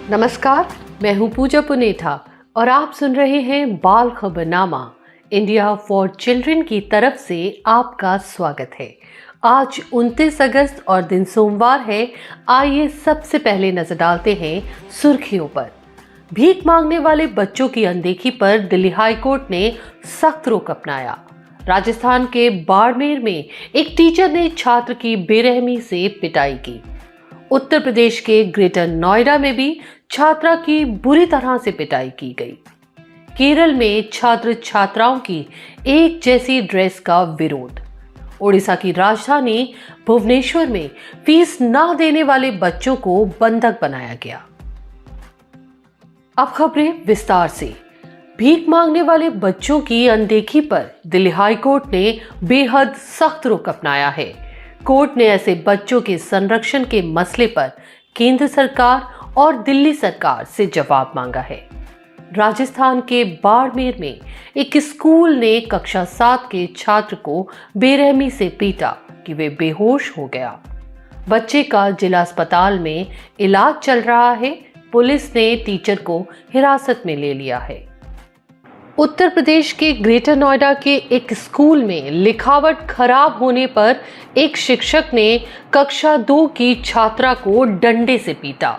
नमस्कार, मैं हूं पूजा पुनेठा और आप सुन रहे हैं बाल खबरनामा। इंडिया फॉर चिल्ड्रन की तरफ से आपका स्वागत है। आज 29 अगस्त और दिन सोमवार है। आइए सबसे पहले नजर डालते हैं सुर्खियों पर। भीख मांगने वाले बच्चों की अनदेखी पर दिल्ली हाई कोर्ट ने सख्त रुख अपनाया। राजस्थान के बाड़मेर में एक टीचर ने छात्र की बेरहमी से पिटाई की। उत्तर प्रदेश के ग्रेटर नोएडा में भी छात्रा की बुरी तरह से पिटाई की गई। केरल में छात्र छात्राओं की एक जैसी ड्रेस का विरोध। ओडिशा की राजधानी भुवनेश्वर में फीस ना देने वाले बच्चों को बंधक बनाया गया। अब खबरें विस्तार से। भीख मांगने वाले बच्चों की अनदेखी पर दिल्ली हाई कोर्ट ने बेहद सख्त रुख अपनाया है। कोर्ट ने ऐसे बच्चों के संरक्षण के मसले पर केंद्र सरकार और दिल्ली सरकार से जवाब मांगा है। राजस्थान के बाड़मेर में एक स्कूल ने कक्षा 7 के छात्र को बेरहमी से पीटा कि वे बेहोश हो गया। बच्चे का जिला अस्पताल में इलाज चल रहा है। पुलिस ने टीचर को हिरासत में ले लिया है। उत्तर प्रदेश के ग्रेटर नोएडा के एक स्कूल में लिखावट खराब होने पर एक शिक्षक ने कक्षा 2 की छात्रा को डंडे से पीटा।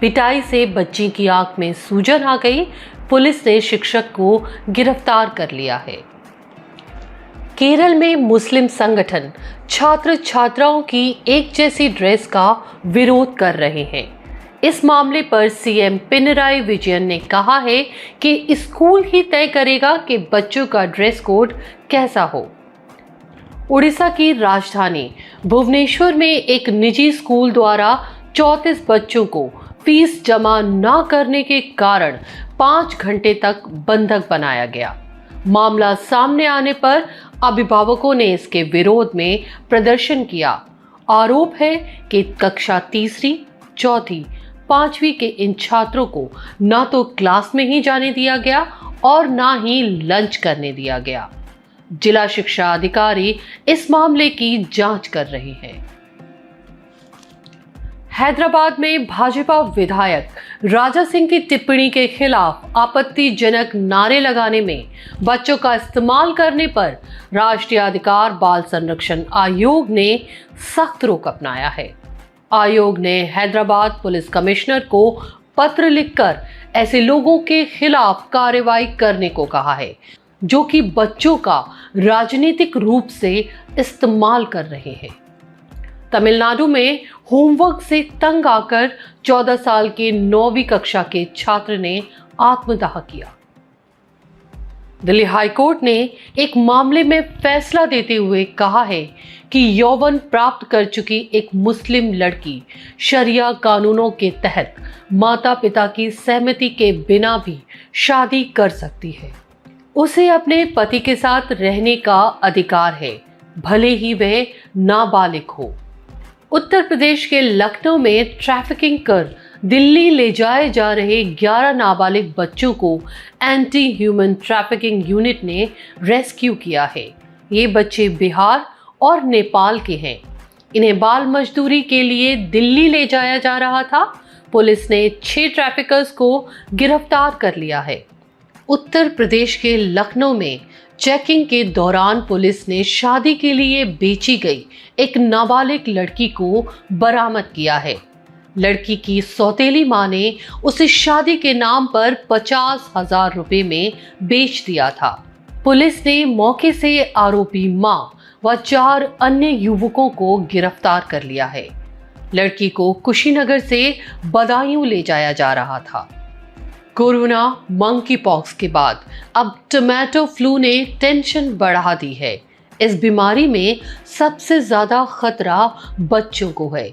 पिटाई से बच्ची की आंख में सूजन आ गई। पुलिस ने शिक्षक को गिरफ्तार कर लिया है। केरल में मुस्लिम संगठन छात्र छात्राओं की एक जैसी ड्रेस का विरोध कर रहे हैं। इस मामले पर सीएम पिनराई विजयन ने कहा है कि स्कूल ही तय करेगा कि बच्चों का ड्रेस कोड कैसा हो। ओडिशा की राजधानी भुवनेश्वर में एक निजी स्कूल द्वारा 34 बच्चों को फीस जमा न करने के कारण 5 घंटे तक बंधक बनाया गया। मामला सामने आने पर अभिभावकों ने इसके विरोध में प्रदर्शन किया। आरोप है कि कक्षा 3, 4, 5वीं के इन छात्रों को ना तो क्लास में ही जाने दिया गया और ना ही लंच करने दिया गया। जिला शिक्षा अधिकारी इस मामले की जांच कर रहे हैं। हैदराबाद में भाजपा विधायक राजा सिंह की टिप्पणी के खिलाफ आपत्तिजनक नारे लगाने में बच्चों का इस्तेमाल करने पर राष्ट्रीय अधिकार बाल संरक्षण आयोग ने सख्त रुख अपनाया है। आयोग ने हैदराबाद पुलिस कमिश्नर को पत्र लिखकर ऐसे लोगों के खिलाफ कार्रवाई करने को कहा है जो कि बच्चों का राजनीतिक रूप से इस्तेमाल कर रहे हैं। तमिलनाडु में होमवर्क से तंग आकर 14 साल के 9वीं कक्षा के छात्र ने आत्मदाह किया। दिल्ली हाई कोर्ट ने एक मामले में फैसला देते हुए कहा है कि यौवन प्राप्त कर चुकी एक मुस्लिम लड़की शरिया कानूनों के तहत माता पिता की सहमति के बिना भी शादी कर सकती है। उसे अपने पति के साथ रहने का अधिकार है, भले ही वह नाबालिग हो। उत्तर प्रदेश के लखनऊ में ट्रैफिकिंग कर दिल्ली ले जाए जा रहे 11 नाबालिग बच्चों को एंटी ह्यूमन ट्रैफिकिंग यूनिट ने रेस्क्यू किया है। ये बच्चे बिहार और नेपाल के हैं। इन्हें बाल मजदूरी के लिए दिल्ली ले जाया जा रहा था। पुलिस ने 6 ट्रैफिकर्स को गिरफ्तार कर लिया है। उत्तर प्रदेश के लखनऊ में चेकिंग के दौरान पुलिस ने शादी के लिए बेची गई एक नाबालिग लड़की को बरामद किया है। लड़की की सौतेली मां ने उसे शादी के नाम पर 50,000 रुपए में बेच दिया था। पुलिस ने मौके से आरोपी मां व 4 अन्य युवकों को गिरफ्तार कर लिया है। लड़की को कुशीनगर से बदायूं ले जाया जा रहा था। कोरोना मंकी पॉक्स के बाद अब टोमेटो फ्लू ने टेंशन बढ़ा दी है। इस बीमारी में सबसे ज्यादा खतरा बच्चों को है।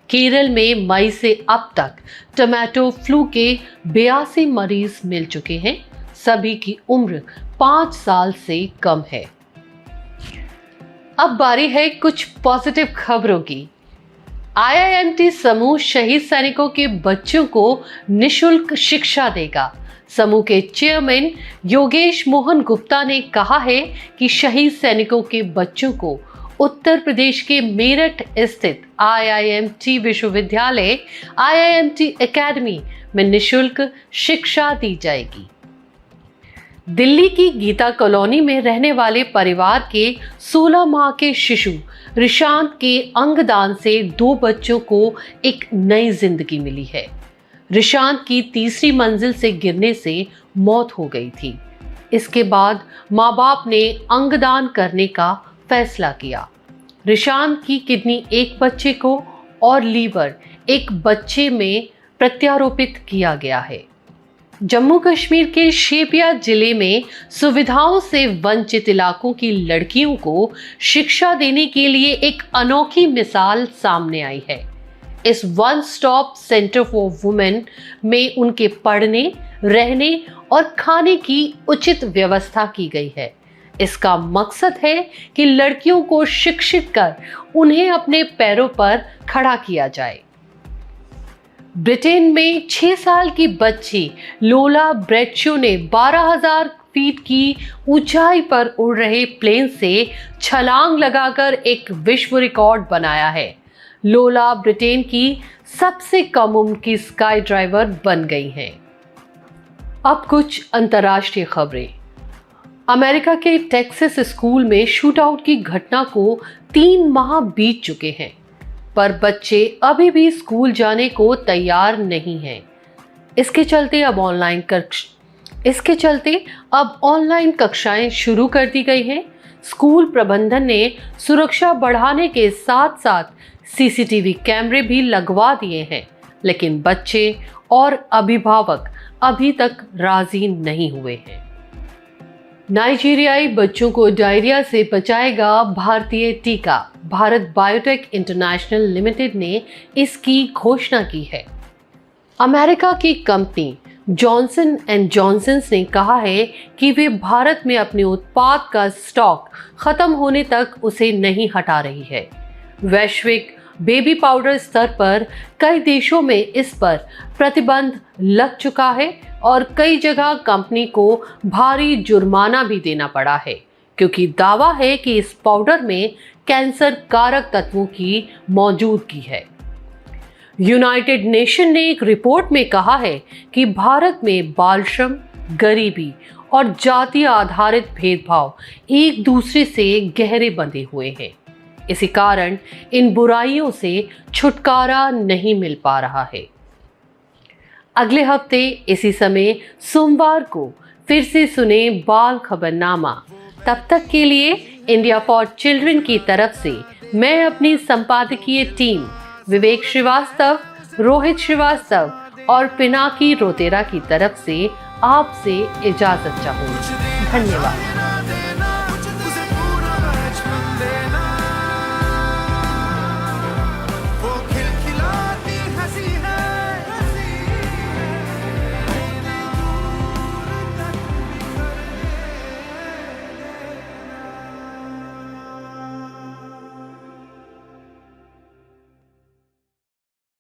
केरल में मई से अब तक टोमेटो फ्लू के 82 मरीज मिल चुके हैं। सभी की उम्र 5 साल से कम है। अब बारी है कुछ पॉजिटिव खबरों की। आईआईएमटी समूह शहीद सैनिकों के बच्चों को निशुल्क शिक्षा देगा। समूह के चेयरमैन योगेश मोहन गुप्ता ने कहा है कि शहीद सैनिकों के बच्चों को उत्तर प्रदेश के मेरठ स्थित IIMT विश्वविद्यालय IIMT एकेडमी में निशुल्क शिक्षा दी जाएगी। दिल्ली की गीता कॉलोनी में रहने वाले परिवार के 16 माह के शिशु रिशांत के अंगदान से 2 बच्चों को एक नई जिंदगी मिली है। रिशांत की तीसरी मंजिल से गिरने से मौत हो गई थी। इसके बाद माँ बाप ने अंगदान करने का फैसला किया। रिशांत की किडनी एक बच्चे को और लीवर एक बच्चे में प्रत्यारोपित किया गया है। जम्मू कश्मीर के शेपिया जिले में सुविधाओं से वंचित इलाकों की लड़कियों को शिक्षा देने के लिए एक अनोखी मिसाल सामने आई है। इस one stop centre for women में उनके पढ़ने, रहने और खाने की उचित व्यवस्था की गई है। इसका मकसद है कि लड़कियों को शिक्षित कर उन्हें अपने पैरों पर खड़ा किया जाए। ब्रिटेन में 6 साल की बच्ची लोला ब्रेडशो ने 12,000 फीट की ऊंचाई पर उड़ रहे प्लेन से छलांग लगाकर एक विश्व रिकॉर्ड बनाया है। लोला ब्रिटेन की सबसे कम उम्र की स्काई ड्राइवर बन गई हैं। अब कुछ अंतर्राष्ट्रीय खबरें। अमेरिका के टेक्सास स्कूल में शूटआउट की घटना को 3 माह बीत चुके हैं, पर बच्चे अभी भी स्कूल जाने को तैयार नहीं हैं। इसके चलते अब ऑनलाइन कक्षाएं शुरू कर दी गई हैं। स्कूल प्रबंधन ने सुरक्षा बढ़ाने के साथ साथ CCTV कैमरे भी लगवा दिए हैं, लेकिन बच्चे और अभिभावक अभी तक राजी नहीं हुए हैं। नाइजीरियाई बच्चों को डायरिया से बचाएगा भारतीय टीका। भारत बायोटेक इंटरनेशनल लिमिटेड ने इसकी घोषणा की है। अमेरिका की कंपनी जॉनसन एंड जॉनसन ने कहा है कि वे भारत में अपने उत्पाद का स्टॉक खत्म होने तक उसे नहीं हटा रही है। वैश्विक बेबी पाउडर स्तर पर कई देशों में इस पर प्रतिबंध लग चुका है और कई जगह कंपनी को भारी जुर्माना भी देना पड़ा है, क्योंकि दावा है कि इस पाउडर में कैंसर कारक तत्वों की मौजूदगी है। यूनाइटेड नेशन ने एक रिपोर्ट में कहा है कि भारत में बाल श्रम, गरीबी और जाति आधारित भेदभाव एक दूसरे से गहरे बंधे हुए हैं। इसी कारण इन बुराइयों से छुटकारा नहीं मिल पा रहा है। अगले हफ्ते इसी समय सोमवार को फिर से सुने बाल खबरनामा। तब तक के लिए इंडिया फॉर चिल्ड्रन की तरफ से मैं अपनी संपादकीय टीम विवेक श्रीवास्तव, रोहित श्रीवास्तव और पिनाकी रोतेरा की तरफ से आपसे इजाजत चाहूंगी। धन्यवाद।